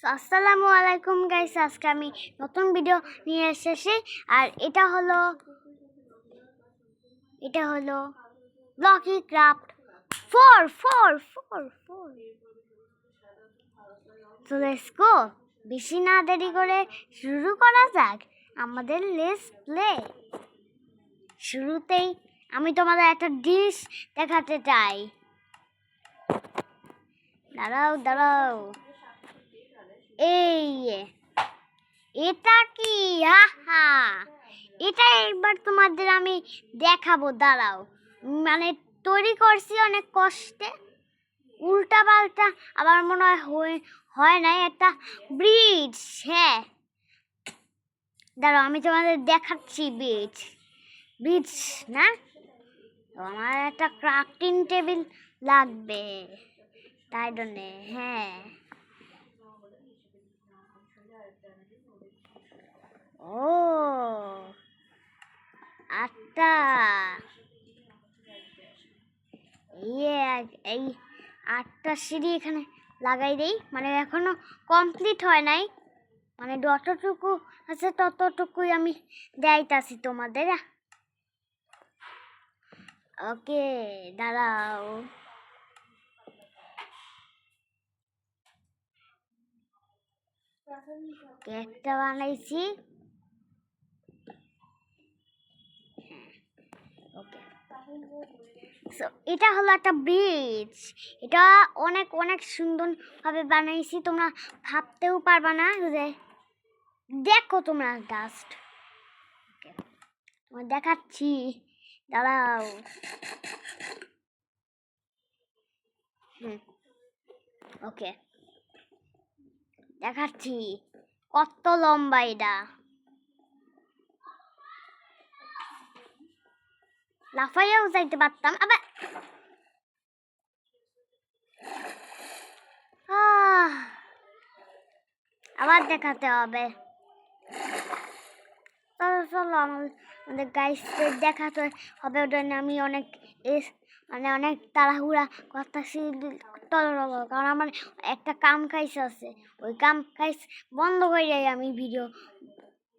আসসালামু আলাইকুম গাইস, আজকে আমি নতুন ভিডিও নিয়ে এসেছি। আর এটা হলো ব্লকি ক্রাফট 4 তো লেটস গো। বেশি না দেরি করে শুরু করা যাক আমাদের লেটস প্লে। শুরুতেই আমি তোমাদের একটা ডিশ দেখাতে চাই। দাঁড়াও এই এটা কি? আহা, এটা একবার তোমাদের আমি দেখাবো, দাঁড়াও। মানে তৈরি করছি অনেক কষ্টে, উল্টা পাল্টা আবার মনে হয় নাই একটা ব্রিজ। হ্যাঁ, দাঁড়াও আমি তোমাদের দেখাচ্ছি। ব্রিজ না, তো আমার একটা ক্রাফটিং টেবিল লাগবে, তাই জন্যে। হ্যাঁ, ও আচ্ছা, এই 8টা সিঁড়ি এখানে লাগাই দেই। মানে এখনো কমপ্লিট হয় নাই, মানে যতটুকু আছে ততটুকুই আমি দেখাইতাছি তোমাদের। ওকে, দাঁড়াও। একটা বানাইছি। ওকে, সো এটা হলো একটা ব্রিজ। এটা অনেক অনেক সুন্দরভাবে বানাইছি, তোমরা ভাবতেও পারবা না। যে দেখো তোমরা জাস্ট, তোমার দেখাচ্ছি, দাঁড়াও। ওকে, দেখাচ্ছি কত লম্বা এটা। লাফাইয়াও যাইতে পারতাম, আবার দেখাতে হবে। চলো আমাদের গাইসকে দেখাতে হবে। ওটা আমি অনেক অনেক তাড়াহুড়া করতেছি, কারণ আমার একটা কাম কাজ আছে। ওই কাম কাজ বন্ধ করে আমি ভিডিও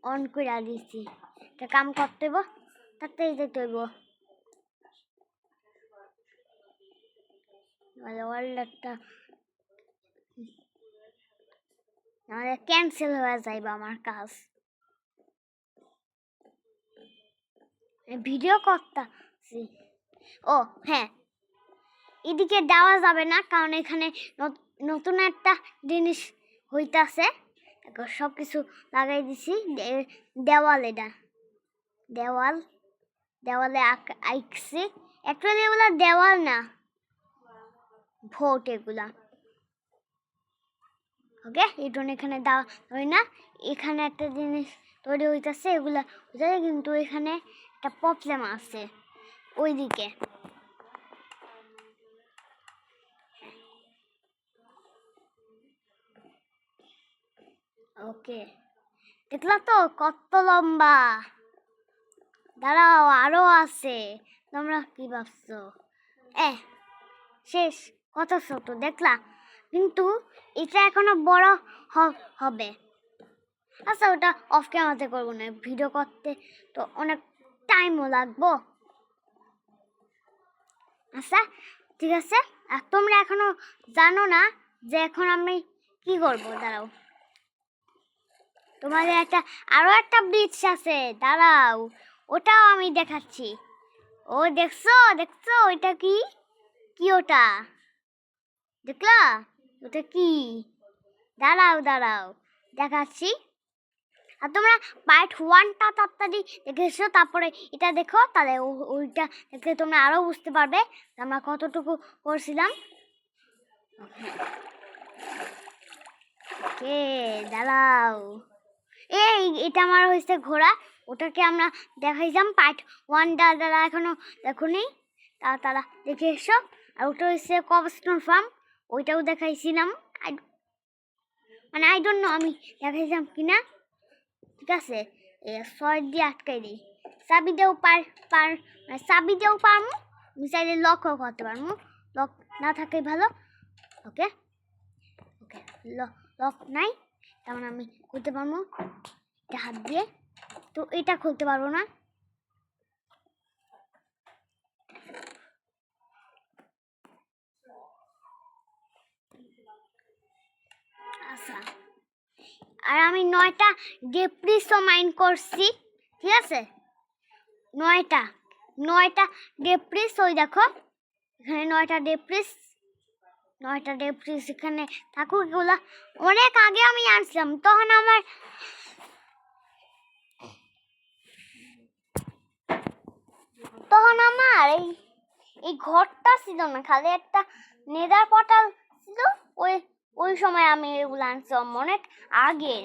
অন করে দিচ্ছি। একটা কাম করতে হইব, তাতেই যেতে হইব। ওয়ার্ল্ডটা আমাদের ক্যান্সেল হয়ে যাইব আমার কাজ। ভিডিও করতেছি। ও হ্যাঁ, এদিকে দেওয়া যাবে না, কারণ এখানে নতুন একটা জিনিস হইতাছে। সব কিছু লাগাই দিছি। দেওয়াল, এটা দেওয়ালে আঁকছি। অ্যাকচুয়ালি এগুলা দেওয়াল না, ভোট এগুলা। ওকে, এই জন্য এখানে দেওয়া হয় না। এখানে একটা জিনিস তৈরি হইতাছে, এগুলা হইতাছে, কিন্তু এখানে একটা প্রবলেম আছে ওইদিকে। ওকে, দেখলা তো কত লম্বা। দাঁড়াও, আরো আছে। তোমরা কি ভাবছো শেষ? কত ছোট দেখলা, কিন্তু এটা এখনো বড় হবে। আচ্ছা, ওটা অফ ক্যামেরাতে করবো না, ভিডিও করতে তো অনেক টাইমও লাগবো। আচ্ছা ঠিক আছে, আর তোমরা এখনো জানো না যে এখন আমি কি করব। দাঁড়াও, তোমাদের আরো একটা ব্রিজ আছে, দাঁড়াও, ওটাও আমি দেখাচ্ছি। ও দেখছো ওইটা কি ওটা দেখলা? ওটা কি? দাঁড়াও দেখাচ্ছি। আর তোমরা পার্ট 1টা তাড়াতাড়ি দেখেছো, তারপরে এটা দেখো, তাহলে ওইটা দেখলে তোমরা আরো বুঝতে পারবে আমরা কতটুকু করছিলাম। ওকে, দাঁড়াও। এটা আমার হয়েছে ঘোড়া, ওটাকে আমরা দেখাইলাম পার্ট 1টা, যারা এখনো দেখোনি তারা দেখে এসো। আর ওটা হচ্ছে কবস্টোন ফার্ম, ওইটাও দেখাইছিলাম। মানে আই ডোন্ট নো আমি দেখাইছিলাম কিনা। ঠিক আছে, 6 দিয়ে আটকাই দিই। চাবি দিয়েও চাবি দিয়েও পারবো, আমি চাইলে লকও করতে পারবো। লক না থাকে ভালো। ওকে লক নাই, তার মানে আমি খুলতে পারবো এটা হাত দিয়ে। তো এটা খুলতে পারবো না। আচ্ছা, আর আমি 9টা ডেপ্রিসও মাইন করছি, ঠিক আছে? 9টা ডেপ্রিস, ওই দেখো এখানে 9টা ডেপ্রিস এখানে থাকুক। এগুলা অনেক আগে আমি আনছিলাম, তখন আমার এই ঘরটা ছিল না, খালি একটা নেদার পটাল ছিল। ওই ওই সময় আমি এগুলো আনছিলাম অনেক আগে,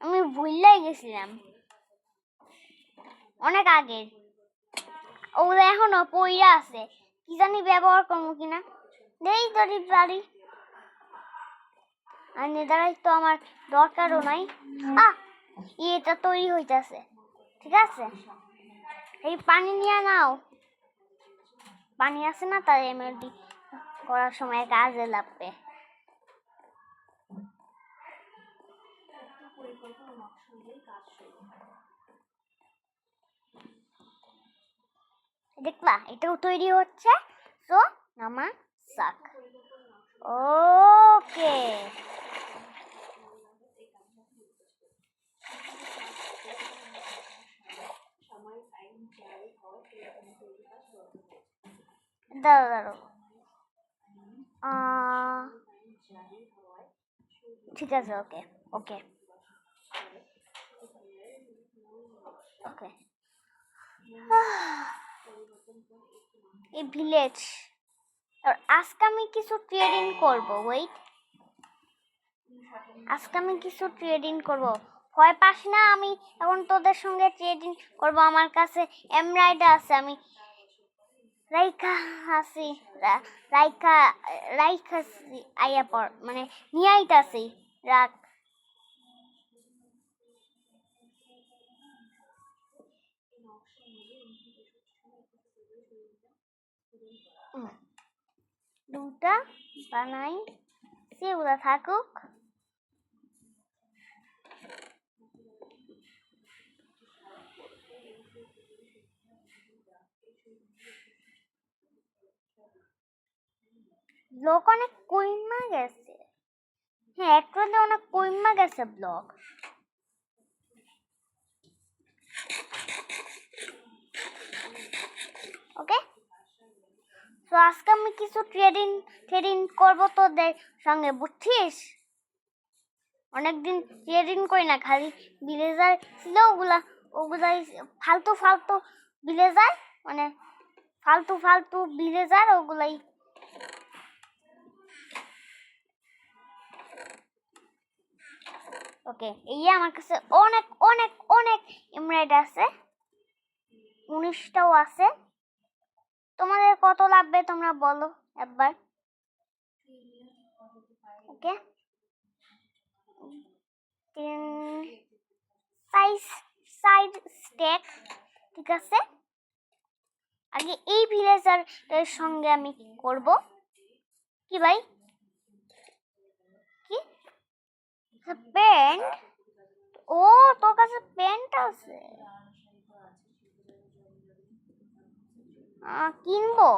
আমি ভুললাই গেছিলাম অনেক আগে। ওগুলো এখনো পইরা আছে, কি জানি ব্যবহার করবো কিনা, নেই তরি পারি। আর নেদারাই তো আমার দরকারও নাই। এটা তৈরি হইতেছে, ঠিক আছে? এই পানি নিয়ে নাও, পানি আছে না, তাই এমএলডি করার সময় কাজে লাগবে। দেখলা এটাও তৈরি হচ্ছে। সো নামা সাক। ওকে, দাঁড়ো ঠিক আছে। ওকে ওকে ওকে। এই ভিলেজ, আজকে আমি কিছু ট্রেডিং করবো। ওয়েট, আজকে আমি কিছু ট্রেডিং করবো, ভয় পাস না। আমি এখন তোদের সঙ্গে ট্রেডিং করবো। আমার কাছে এমরাইড আছে, আমি রাইখা আছি, রাইখাছি আইয়া পর, মানে নিয়ে আইতাছি। রাখ, দুটা বানাই, সেগুলো থাকুক। ব্লক অনেক কইমা গেছে। হ্যাঁ, একটুতে অনেক কইমা গেছে ব্লক। ওকে, তো আজকে আমি কিছু ট্রেডিং করবো তোদের সঙ্গে, বুঝছিস? অনেকদিন ট্রেডিং করি না, খালি ভিলেজার ছিল, ওগুলাই ফালতু ভিলেজার, মানে ফালতু ভিলেজার, ওগুলাই। ওকে, এই আমার কাছে অনেক অনেক অনেক এমরাইড আছে, 19টাও আছে। তোমাদের কত লাগবে তোমরা বলো একবার। ওকে, 3 সাইড স্টেক, ঠিক আছে? আগে এই ভিলেজারের সঙ্গে আমি করব। কি ভাই, কি প্যান্ট? ও, তোর কাছে প্যান্ট আছে? কিনবো,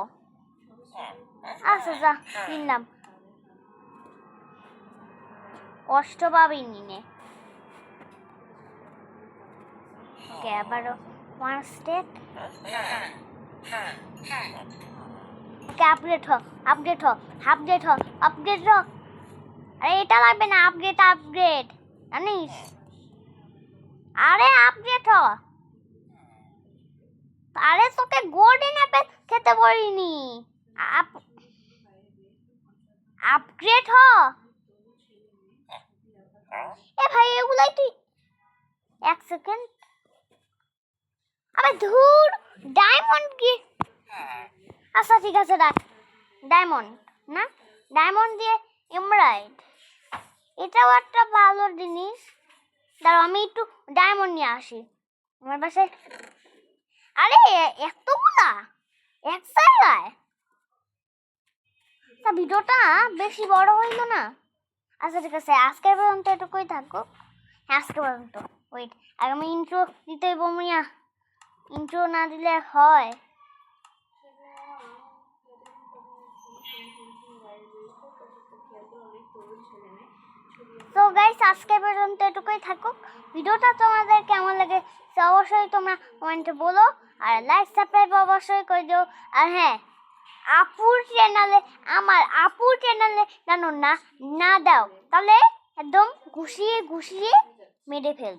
আচ্ছা যা কিনলাম, কষ্ট পাবি নিনে। ওকে, আবারও 1 স্টেক। ওকে, আপডেট হ। আরে এটা লাগবে না, আপগ্রেড জানিস? আরে আপডেট হ। আরে তোকে গোল্ডেন অ্যাপেল খেতে বলিনি, আপগ্রেড হ। এ ভাই, এগুলাই তুই, 1 সেকেন্ড। আবে ধুর, ডায়মন্ড কি? আচ্ছা ঠিক আছে, রাখ। ডায়মন্ড না, ডায়মন্ড দিয়ে এমরাইড, এটাও একটা ভালো জিনিস। দাঁড়াও, আমি একটু ডায়মন্ড নিয়ে আসি আমার বাসায়। আরে এতগুলা এক জায়গায়, তা ভিডিওটা বেশি বড় হইল না? আচ্ছা ঠিক আছে, আজকের পর্যন্ত এটুকুই থাকুক। আজকে পর্যন্ত ওয়েট, আর আমি ইন্ট্রো দিতেই বমিয়া, ইন্ট্রো না দিলে হয়। তো গাইস আজকে পর্যন্ত এটুকুই থাকুক। ভিডিওটা তোমাদের কেমন লাগে অবশ্যই তোমরা কমেন্টে বলো, আর লাইক সাবস্ক্রাইব অবশ্যই করে দিও। আর হ্যাঁ, আপুর চ্যানেলে, আমার আপুর চ্যানেলে জানো না দাও তাহলে একদম ঘুষিয়ে মেরে ফেলবো।